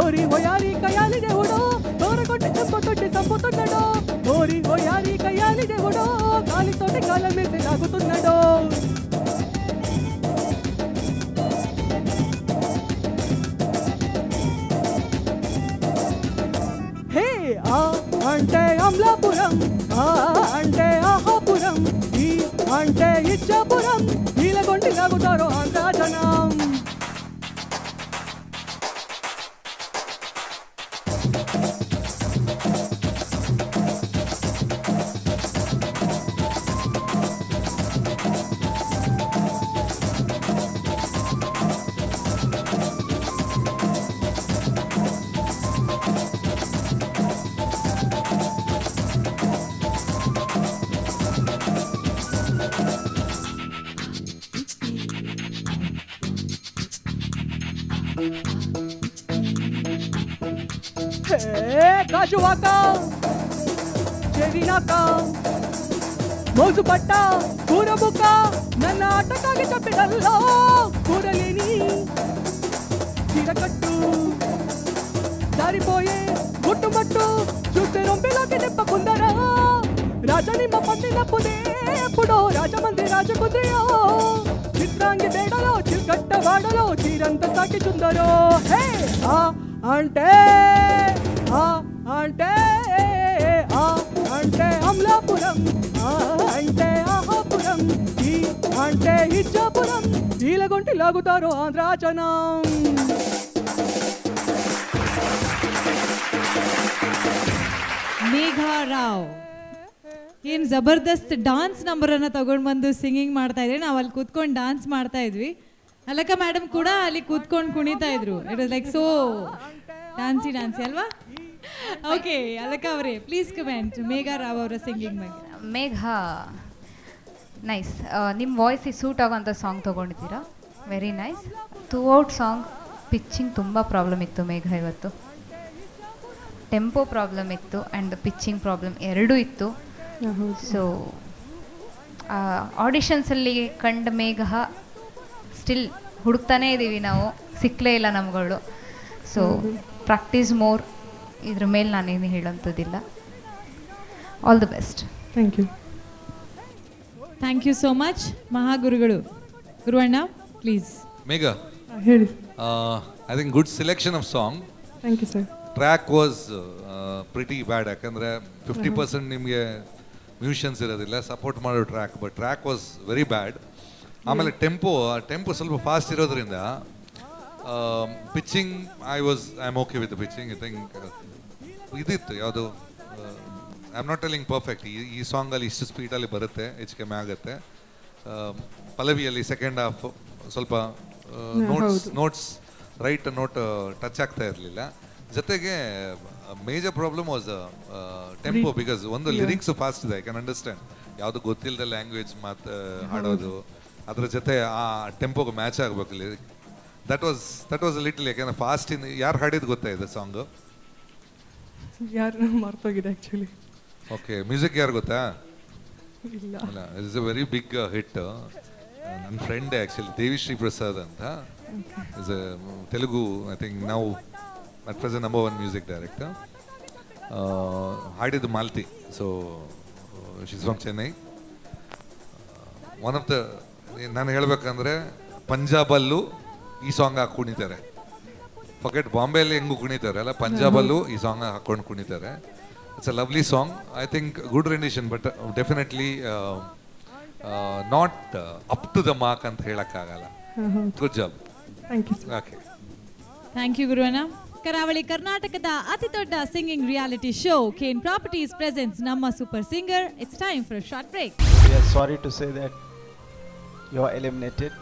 ఓరి ఓయారి కయాలి దేవుడో, తోరగొట్టి చెంపతొట్టి చంపుతున్నాడో, ఓరి ఓయారి కయాలి దేవుడో, గాలితోటి కాలమెత్తి లాగుతున్నాడో. హే ఆ అంటే అమలాపురం, ఆ అంటే ఆహాపురం, ఈ అంటే ఇచ్చాపురం, ఈలగొంటి లాగుతారో ఆంధ్ర జనం. గాజువాక చెరినాక మోజు పట్ట కూరబుక్క, నన్న ఆటకాగి చెప్పినల్లో కూరలేని చీరకట్టు, దారిపోయే గుట్టుమట్టు చూస్తే రొంపిలోకి నిప్పకుందరా. రాజనిమ్మ పండినప్పుడే ఎప్పుడో రాజమంది రాజకుందయో, చిత్రాంగి బేడలో చిల్కట్ట వాడలో చీరంత తాకి చుందరో. హే ఆ అంటే ఆ అంటే ఆ అంటే అమలాపురం, ఆ అంటే ఆహాపురం, ఈ అంటే ఇచ్చాపురం, ఈలగొంటి లాగుతారు ఆంధ్ర జనం. ಮೇಘಾ ರಾವ್ ಏನು ಜಬರ್ದಸ್ತ್ ಡಾನ್ಸ್ ನಂಬರನ್ನು ತಗೊಂಡು ಬಂದು ಸಿಂಗಿಂಗ್ ಮಾಡ್ತಾ ಇದ್ರಿ. ನಾವು ಅಲ್ಲಿ ಕೂತ್ಕೊಂಡು ಡಾನ್ಸ್ ಮಾಡ್ತಾ ಇದ್ವಿ. ಅಲಕ ಮೇಡಮ್ ಕೂಡ ಅಲ್ಲಿ ಕೂತ್ಕೊಂಡು ಕುಣಿತಾ ಇದ್ರು. ಇಟ್ ವಾಸ್ ಲೈಕ್ ಸೋ ಡ್ಯಾನ್ಸಿ ಅಲ್ವಾ? ಓಕೆ ಅಲಕ ಅವರೇ ಪ್ಲೀಸ್ ಕಮೆಂಟ್ ಮೇಘಾ ರಾವ್ ಅವರ ಸಿಂಗಿಂಗ್ ಬಗ್ಗೆ. ಮೇಘಾ ನೈಸ್, ನಿಮ್ಮ ವಾಯ್ಸಿಗೆ ಸೂಟ್ ಆಗೋಂಥ ಸಾಂಗ್ ತೊಗೊಂಡಿದ್ದೀರಾ, very nice. Throughout song pitching ತುಂಬ ಪ್ರಾಬ್ಲಮ್ ಇತ್ತು ಮೇಘಾ ಇವತ್ತು. ಟೆಂಪೋ ಪ್ರಾಬ್ಲಮ್ ಇತ್ತು ಆ್ಯಂಡ್ ಪಿಚ್ಚಿಂಗ್ ಪ್ರಾಬ್ಲಮ್ ಎರಡೂ ಇತ್ತು. ಸೊ ಆಡಿಷನ್ಸಲ್ಲಿ ಕಂಡ ಮೇಘಾ ಸ್ಟಿಲ್ ಹುಡುಕ್ತಾನೇ ಇದ್ದೀವಿ ನಾವು, ಸಿಕ್ಕಲೇ ಇಲ್ಲ ನಮ್ಗಳು. ಸೊ ಪ್ರಾಕ್ಟೀಸ್ ಮೋರ್, ಇದ್ರ ಮೇಲೆ ನಾನೇನು ಹೇಳೋಂಥದ್ದಿಲ್ಲ. All the best. Thank you. Thank you so much ಮಹಾಗುರುಗಳು. ಗುರುವಣ್ಣ ಪ್ಲೀಸ್. ಮೇಘಾ, ಹೇಳಿ. I think good selection of song. Thank you sir. Track was pretty bad, ಯಾಕಂದರೆ 50% ನಿಮಗೆ ಮ್ಯೂಷಿಯನ್ಸ್ ಇರೋದಿಲ್ಲ ಸಪೋರ್ಟ್ ಮಾಡೋ track, but track was very bad. ಆಮೇಲೆ tempo ಸ್ವಲ್ಪ fast ಇರೋದ್ರಿಂದ pitching I am okay with pitching. I think ಇದಿತ್ತು ಯಾವುದು, I am not telling perfect. ಈ ಸಾಂಗಲ್ಲಿ ಇಷ್ಟು ಸ್ಪೀಡಲ್ಲಿ ಬರುತ್ತೆ, ಹೆಚ್ಚು ಕಮ್ಮಿ ಆಗುತ್ತೆ. ಪಲ್ಲವಿಯಲ್ಲಿ ಸೆಕೆಂಡ್ ಹಾಫ್ ಸ್ವಲ್ಪ ನೋಟ್ಸ್ ರೈಟ್ ನೋಟ್ ಟಚ್ ಆಗ್ತಾ ಇರಲಿಲ್ಲ. ಜೊತೆಗೆ major problem was tempo, because ಒಂದು ಲಿರಿಕ್ಸ್ ಫಾಸ್ಟ್ ಇದೆ, ಐ ಕ್ಯಾನ್ ಅಂಡರ್ಸ್ಟ್ಯಾಂಡ್. ಯಾವುದು ಗೊತ್ತಿಲ್ಲದ ಲ್ಯಾಂಗ್ವೇಜ್ ಹಾಡೋದು, ಅದ್ರ ಜೊತೆ ಆ ಟೆಂಪೋಗೆ ಮ್ಯಾಚ್ ಆಗಬೇಕು ಲಿರಿಕ್. ದಟ್ ವಾಸ್ ಲಿಟಲ್, ಯಾಕೆಂದ್ರೆ ಫಾಸ್ಟ್ ಯಾರು ಹಾಡಿದ್ದು ಗೊತ್ತಾ ಇದೆ ಸಾಂಗು? ಯಾರು ಮರ್ತೋಗಿದೆ ಆ್ಯಕ್ಚುಲಿ. ಓಕೆ, ಮ್ಯೂಸಿಕ್ ಯಾರು ಗೊತ್ತಾ? ಇಲ್ಲ. It's a very big hit. ನನ್ನ ಫ್ರೆಂಡ್ ಆ್ಯಕ್ಚುಲಿ ದೇವಿಶ್ರೀ ಪ್ರಸಾದ್ ಅಂತ, is a Telugu, I think ನಾವು at present number 1 music director. ಹಾಡಿದ್ದು Malti. So she's from Chennai. One of the, ನಾನು ಹೇಳಬೇಕಂದ್ರೆ ಪಂಜಾಬಲ್ಲೂ ಈ ಸಾಂಗ್ ಹಾಕಿ ಕುಣಿತಾರೆ. ಫಕೆಟ್ ಬಾಂಬೆಯಲ್ಲಿ ಹೆಂಗೂ ಕುಣಿತಾರೆ ಅಲ್ಲ, ಪಂಜಾಬಲ್ಲೂ ಈ ಸಾಂಗ್ ಹಾಕೊಂಡು ಕುಣಿತಾರೆ. It's a lovely song. I think good rendition, but definitely not up to the mark ಅಂತ ಹೇಳಕ್ಕಾಗಲ್ಲ. Good job. Thank you sir. Okay. Thank you ಗುರುವಣ್ಣ. ಕರಾವಳಿ ಕರ್ನಾಟಕದ ಅತಿ ದೊಡ್ಡ singing reality show Kane properties presents ನಮ್ಮ super singer. It's time for a short break. We are sorry to say that you are eliminated.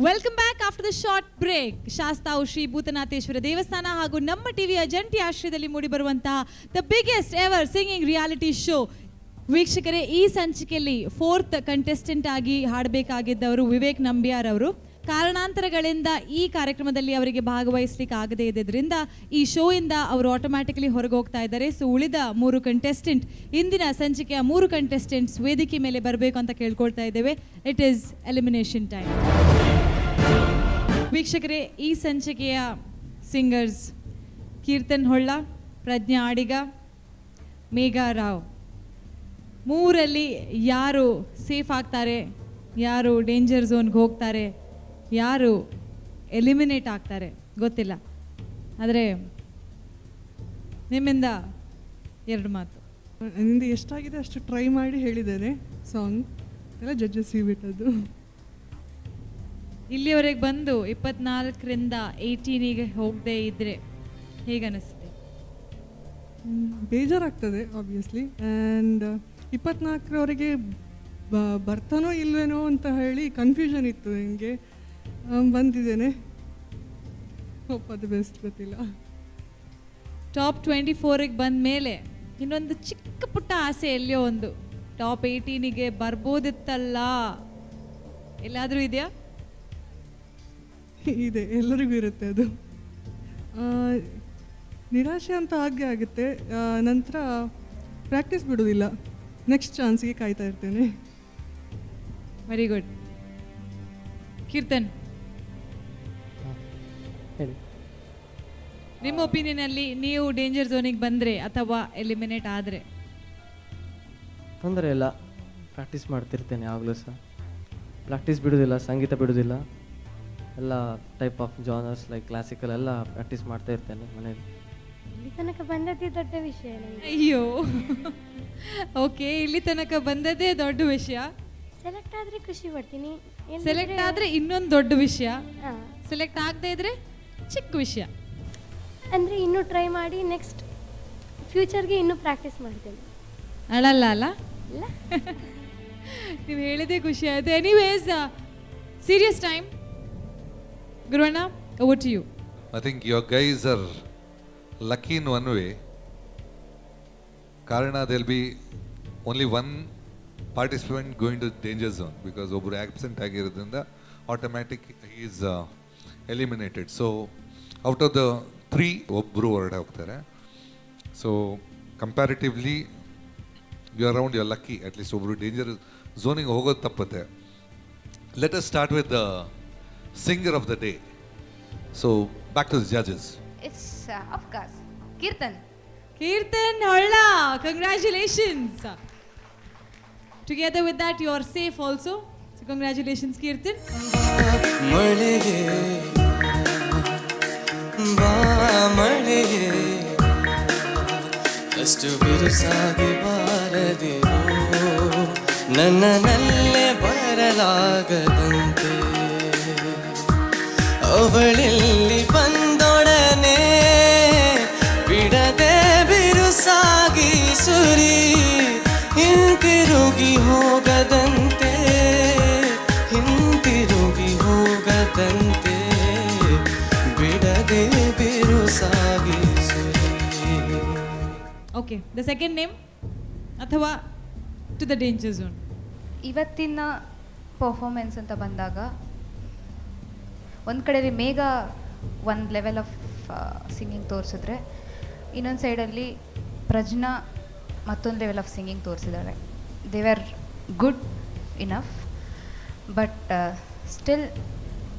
Welcome back after the short break. Shastavu Shri Bhutanatheshwara ದೇವಸ್ಥಾನ ಹಾಗೂ ನಮ್ಮ ಟಿವಿಯ ಜಂಟಿ ಆಶ್ರಯದಲ್ಲಿ ಮೂಡಿಬರುವಂತಹ the biggest ever singing reality show. ವೀಕ್ಷಕರೇ, ಈ ಸಂಚಿಕೆಯಲ್ಲಿ 4th ಕಂಟೆಸ್ಟೆಂಟ್ ಆಗಿ ಹಾಡಬೇಕಾಗಿದ್ದವರು ವಿವೇಕ್ ನಂಬಿಯಾರ್ ಅವರು. ಕಾರಣಾಂತರಗಳಿಂದ ಈ ಕಾರ್ಯಕ್ರಮದಲ್ಲಿ ಅವರಿಗೆ ಭಾಗವಹಿಸಲಿಕ್ಕೆ ಆಗದೇ ಇದ್ದರಿಂದ ಈ ಶೋ ಇಂದ ಅವರು ಆಟೋಮ್ಯಾಟಿಕಲಿ ಹೊರಗೆ ಹೋಗ್ತಾ ಇದ್ದಾರೆ. ಸೊ ಉಳಿದ 3 ಕಂಟೆಸ್ಟೆಂಟ್, ಇಂದಿನ ಸಂಚಿಕೆಯ 3 ಕಂಟೆಸ್ಟೆಂಟ್ಸ್ ವೇದಿಕೆ ಮೇಲೆ ಬರಬೇಕು ಅಂತ ಕೇಳ್ಕೊಳ್ತಾ ಇದ್ದೇವೆ. It is elimination time. ವೀಕ್ಷಕರೇ, ಈ ಸಂಚಿಕೆಯ ಸಿಂಗರ್ಸ್ ಕೀರ್ತನ್ ಹೊಳ್ಳ, ಪ್ರಜ್ಞಾ ಆಡಿಗ, ಮೇಘಾ ರಾವ್. 3ರಲ್ಲಿ ಯಾರು ಸೇಫ್ ಆಗ್ತಾರೆ, ಯಾರು ಡೇಂಜರ್ ಝೋನ್ಗೆ ಹೋಗ್ತಾರೆ, ಯಾರು ಎಲಿಮಿನೇಟ್ ಆಗ್ತಾರೆ ಗೊತ್ತಿಲ್ಲ. ಆದರೆ ನಿಮ್ಮಿಂದ 2 ಮಾತು. ನಿಂದು ಎಷ್ಟಾಗಿದೆ ಅಷ್ಟು ಟ್ರೈ ಮಾಡಿ ಹೇಳಿದ್ದೇನೆ ಸಾಂಗ್ ಎಲ್ಲ ಜಡ್ಜಸ್ ಬಿಟ್ಟದ್ದು. ಇಲ್ಲಿವರೆಗೆ ಬಂದು 24ರಿಂದ 18ಗೆ ಹೋಗದೆ ಇದ್ರೆ ಹೇಗನ್ನಿಸುತ್ತೆ? ಬೇಜಾರಾಗ್ತದೆ ಆಬ್ವಿಯಸ್ಲಿ. ಆ್ಯಂಡ್ 24ರವರೆಗೆ ಬರ್ತಾನೋ ಇಲ್ವೇನೋ ಅಂತ ಹೇಳಿ ಕನ್ಫ್ಯೂಷನ್ ಇತ್ತು ನನಗೆ. ಬಂದಿದ್ದೇನೆ, ಹೋಪ್ ಅದು ಬೆಸ್ಟ್, ಗೊತ್ತಿಲ್ಲ. ಟಾಪ್ 24ಗೆ ಬಂದ ಮೇಲೆ ಇನ್ನೊಂದು ಚಿಕ್ಕ ಪುಟ್ಟ ಆಸೆ, ಎಲ್ಲಿಯೋ ಒಂದು ಟಾಪ್ 18ಗೆ ಬರ್ಬೋದಿತ್ತಲ್ಲ, ಎಲ್ಲಾದರೂ ಇದೆಯಾ? ಇದೆ, ಎಲ್ಲರಿಗೂ ಇರುತ್ತೆ ಅದು. ನಿರಾಶೆ ಅಂತ ಹಾಗೆ ಆಗುತ್ತೆ. ನಂತರ ಪ್ರಾಕ್ಟೀಸ್ ಬಿಡೋದಿಲ್ಲ, ನೆಕ್ಸ್ಟ್ ಚಾನ್ಸ್ಗೆ ಕಾಯ್ತಾ ಇರ್ತೇನೆ. Very good. ಕೀರ್ತನ್, ಹೇಳಿ. ನಿಮ್ಮ ಒಪಿನಿಯನಲ್ಲಿ ನೀವು ಡೇಂಜರ್ ಝೋನಿಗೆ ಬಂದರೆ ಅಥವಾ ಎಲಿಮಿನೇಟ್ ಆದರೆ? ತೊಂದರೆ ಇಲ್ಲ, ಪ್ರಾಕ್ಟೀಸ್ ಮಾಡ್ತಿರ್ತೇನೆ ಯಾವಾಗಲೂ ಸಹ. ಪ್ರಾಕ್ಟೀಸ್ ಬಿಡೋದಿಲ್ಲ, ಸಂಗೀತ ಬಿಡೋದಿಲ್ಲ, ಎಲ್ಲ type of genres like classical ಎಲ್ಲ ಪ್ರಾಕ್ಟೀಸ್ ಮಾಡ್ತಾ ಇರ್ತೇನೆ ಮನೇಲಿ. ಇಲ್ಲಿ ತನಕ ಬಂದದ್ದೇ ದೊಡ್ಡ ವಿಷಯ ನನಗೆ. ಅಯ್ಯೋ, ಓಕೆ, ಇಲ್ಲಿ ತನಕ ಬಂದದೇ ದೊಡ್ಡ ವಿಷಯ. ಸೆಲೆಕ್ಟ್ ಆದರೆ ಖುಷಿ ಪಡ್ತೀನಿ. ಸೆಲೆಕ್ಟ್ ಆದರೆ ಇನ್ನೊಂದು ದೊಡ್ಡ ವಿಷಯ, ಹಾಂ, ಸೆಲೆಕ್ಟ್ ಆಗದೆ ಇದ್ರೆ ಚಿಕ್ಕ ವಿಷಯ. ಅಂದರೆ ಇನ್ನೂ ಟ್ರೈ ಮಾಡಿ ನೆಕ್ಸ್ಟ್ ಫ್ಯೂಚರ್ಗೆ ಇನ್ನೂ ಪ್ರಾಕ್ಟೀಸ್ ಮಾಡ್ತೇನೆ. ಅಳಲ್ಲ ಅಲ್ಲ? ಇಲ್ಲ, ನೀವು ಹೇಳಿದೆ ಖುಷಿ ಆಯಿತು. Anyways, serious time. ಗುರುವಣ್ಣ, over to you. I think your guys are lucky in one way. Karana, there'll be only one participant going to danger zone because ಒಬ್ಬರು absent ಆಗಿರೋದ್ರಿಂದ automatic he is eliminated. So out of the 3 ಒಬ್ಬರು ಹೊರಡೆ ಹೋಗ್ತಾರೆ. So comparatively you are around, you're lucky. At least ಒಬ್ಬರು danger zone ಗೆ ಹೋಗೋದು ತಪ್ಪುತ್ತೆ. Let us start with the singer of the day. So back to the judges. It's of course Kirtan. Keerthan Holla, congratulations. Together with that, you are safe also. So congratulations, Kirtan. ಮಳೆಗೆ ಬಾ ಮಳೆಗೆ ಅಷ್ಟು ಬಿರುಸಾಗಿ ಬಾರದಿರೋ, ನನ್ನಲ್ಲೇ ಬರಲಾಗದಂತೆ ಅವಳೆಲ್ಲಿ ಬಂದೊಡನೆ ಬಿಡದೆ ಬಿರುಸಾಗಿ ಸುರಿ, ಹಿಂತಿರುಗಿ ಹೋಗದಂತೆ ಹಿಂತಿರುಗಿ ಹೋಗದಂತೆ ಬಿಡದೆ ಬಿರುಸಾಗಿ ಸುರಿ. ಓಕೆ, ದ ಸೆಕೆಂಡ್ ನೇಮ್ ಅಥವಾ ಟು ದ ಡೇಂಜರ್ ಝೋನ್? ಇವತ್ತಿನ ಪರ್ಫಾರ್ಮೆನ್ಸ್ ಅಂತ ಬಂದಾಗ ಒಂದು ಕಡೆಯಲ್ಲಿ ಮೇಘ ಒಂದು ಲೆವೆಲ್ ಆಫ್ ಸಿಂಗಿಂಗ್ ತೋರಿಸಿದ್ರೆ, ಇನ್ನೊಂದು ಸೈಡಲ್ಲಿ ಪ್ರಜ್ಞಾ ಮತ್ತೊಂದು ಲೆವೆಲ್ ಆಫ್ ಸಿಂಗಿಂಗ್ ತೋರಿಸಿದ್ದಾರೆ. They are good enough, but still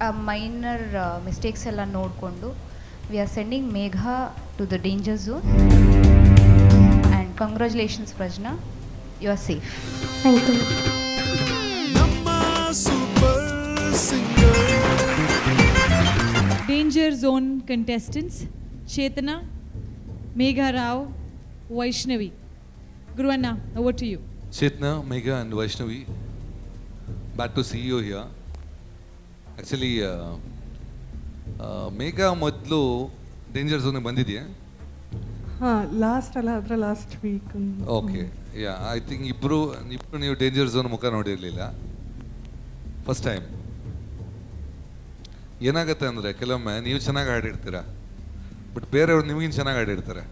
ಆ ಮೈನರ್ ಮಿಸ್ಟೇಕ್ಸ್ ಎಲ್ಲ ನೋಡಿಕೊಂಡು we are sending Megha to the danger zone and congratulations Prajna, you are safe. Thank you. Danger Zone contestants Chetana, Megha Rao, Vaishnavi. Guruanna, over to you. Chetna, Megha and Vaishnavi, back to see you here. Actually, Megha ಮೊದಲು danger zone ಬಂದಿದೆಯಾ? ಹಾಂ, last ಅಲ್ಲ, ಅದರ last week. Okay, yeah, I think ಇಬ್ಬರು ನೀವು danger zone ಮುಖ ನೋಡಿರಲಿಲ್ಲ, first time. ಏನಾಗುತ್ತೆ ಅಂದರೆ ಕೆಲವೊಮ್ಮೆ ನೀವು ಚೆನ್ನಾಗಿ ಹಾಡಿರ್ತೀರ, ಬಟ್ ಬೇರೆಯವ್ರು ನಿಮಗಿಂತ ಚೆನ್ನಾಗಿ ಹಾಡಿರ್ತಾರೆ.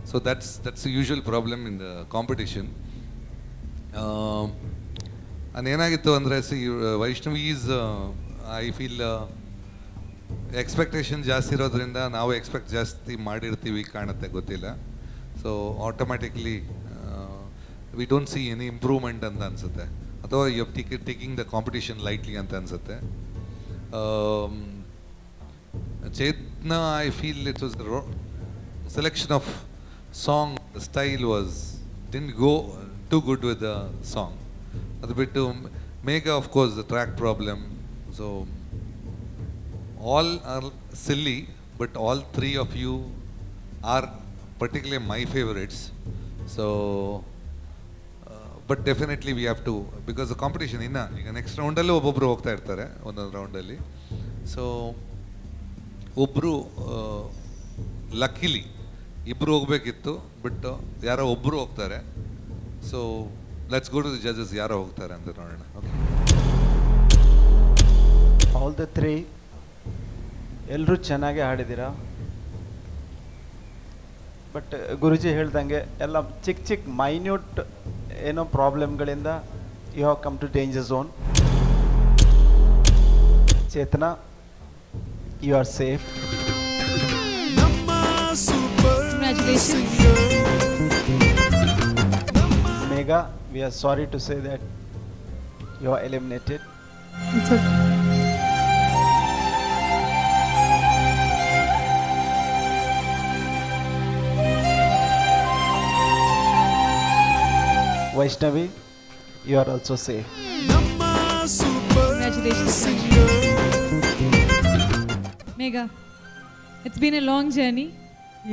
So that's usual problem in the competition. ಏನಾಗಿತ್ತು ಅಂದರೆ Vaishnavi is I feel expectation ಜಾಸ್ತಿ ಇರೋದ್ರಿಂದ ನಾವು ಎಕ್ಸ್ಪೆಕ್ಟ್ ಜಾಸ್ತಿ ಮಾಡಿರ್ತೀವಿ ಕಾಣುತ್ತೆ, ಗೊತ್ತಿಲ್ಲ. So automatically we don't see any improvement ಅಂತ ಅನಿಸುತ್ತೆ, ಅಥವಾ you taking the competition lightly ಅಂತ ಅನಿಸುತ್ತೆ. Chetna, I feel it was the selection of song, the style didn't go too good with the song. Adu bittu Megha, of course, the track problem. So all are silly, but all three of you are particularly my favorites. So but definitely we have to, because the competition ಈಗ next ರೌಂಡಲ್ಲೂ ಒಬ್ಬೊಬ್ಬರು ಹೋಗ್ತಾ ಇರ್ತಾರೆ ಒಂದೊಂದು ರೌಂಡಲ್ಲಿ. So ಒಬ್ಬರು ಲಕ್ಕಿಲಿ ಇಬ್ಬರು ಹೋಗಬೇಕಿತ್ತು, but ಯಾರೋ ಒಬ್ಬರು ಹೋಗ್ತಾರೆ. So let's go to the judges, ಯಾರೋ ಹೋಗ್ತಾರೆ ಅಂತ ನೋಡೋಣ. ಓಕೆ, ಆಲ್ ದ ತ್ರೀ ಎಲ್ಲರೂ ಚೆನ್ನಾಗಿ ಹಾಡಿದ್ದೀರಾ, ಬಟ್ ಗುರುಜಿ ಹೇಳ್ದಂಗೆ ಎಲ್ಲ ಚಿಕ್ಕ ಚಿಕ್ಕ ಮೈನ್ಯೂಟ್ ಏನೋ ಪ್ರಾಬ್ಲಮ್ಗಳಿಂದ you have come to danger zone. Chetana, you are safe. Congratulations. Megha, we are sorry to say that you are eliminated. It's okay. Vaishnavi, you are also safe. Congratulations. Megha, it's been a long journey.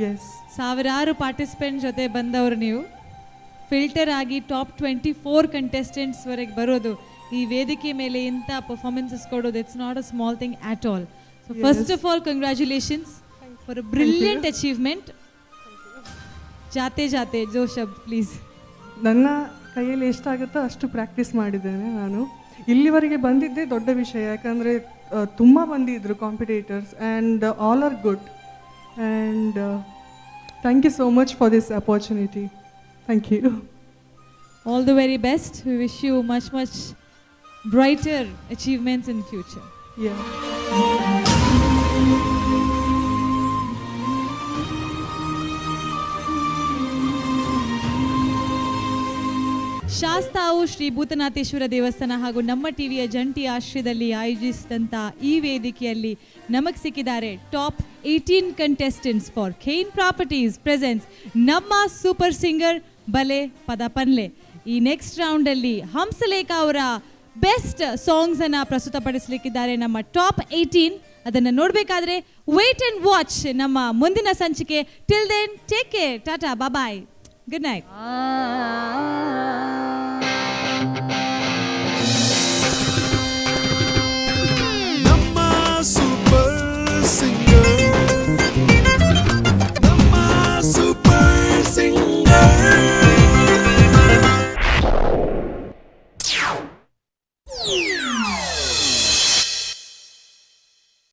Yes. ಸಾವಿರಾರು participant ಜೊತೆ ಬಂದವರು ನೀವು filter ಆಗಿ top 24 contestants ವರೆಗೆ ಬರೋದು, ಈ ವೇದಿಕೆ ಮೇಲೆ ಇಂಥ ಪರ್ಫಾರ್ಮೆನ್ಸಸ್ ಕೊಡೋದು, it's not a small thing at all. So first of all congratulations for a brilliant achievement. ಜಾತೆ ಜಾತೆ ಜೋ ಶಬ್ದ್ ಪ್ಲೀಸ್. ನನ್ನ ಕೈಯಲ್ಲಿ ಎಷ್ಟಾಗುತ್ತೋ ಅಷ್ಟು ಪ್ರಾಕ್ಟೀಸ್ ಮಾಡಿದ್ದೇನೆ ನಾನು. ಇಲ್ಲಿವರೆಗೆ ಬಂದಿದ್ದೇ ದೊಡ್ಡ ವಿಷಯ, ಯಾಕಂದರೆ ತುಂಬ ಬಂದಿದ್ದರು competitors and all are good. And thank you so much for this opportunity. Thank you. All the very best. We wish you much brighter achievements in future. Yeah. Shastavu Shri Bhutanatheshwara ದೇವಸ್ಥಾನ ಹಾಗೂ ನಮ್ಮ ಟಿವಿಯ ಜಂಟಿ ಆಶ್ರಯದಲ್ಲಿ ಆಯೋಜಿಸಿದಂಥ ಈ ವೇದಿಕೆಯಲ್ಲಿ ನಮಗೆ ಸಿಕ್ಕಿದ್ದಾರೆ top 18 contestants for Kane properties presents ನಮ್ಮ ಸೂಪರ್ ಸಿಂಗರ್ ಬಲೆ ಪದಪನ್ಲೆ. ಈ ನೆಕ್ಸ್ಟ್ ರೌಂಡಲ್ಲಿ ಹಂಸಲೇಖ ಅವರ ಬೆಸ್ಟ್ ಸಾಂಗ್ಸನ್ನು ಪ್ರಸ್ತುತಪಡಿಸಲಿಕ್ಕಿದ್ದಾರೆ ನಮ್ಮ ಟಾಪ್ 18. ಅದನ್ನು ನೋಡಬೇಕಾದ್ರೆ ವೇಟ್ ಆ್ಯಂಡ್ ವಾಚ್ ನಮ್ಮ ಮುಂದಿನ ಸಂಚಿಕೆ. Till then take care, tata, bye, good night.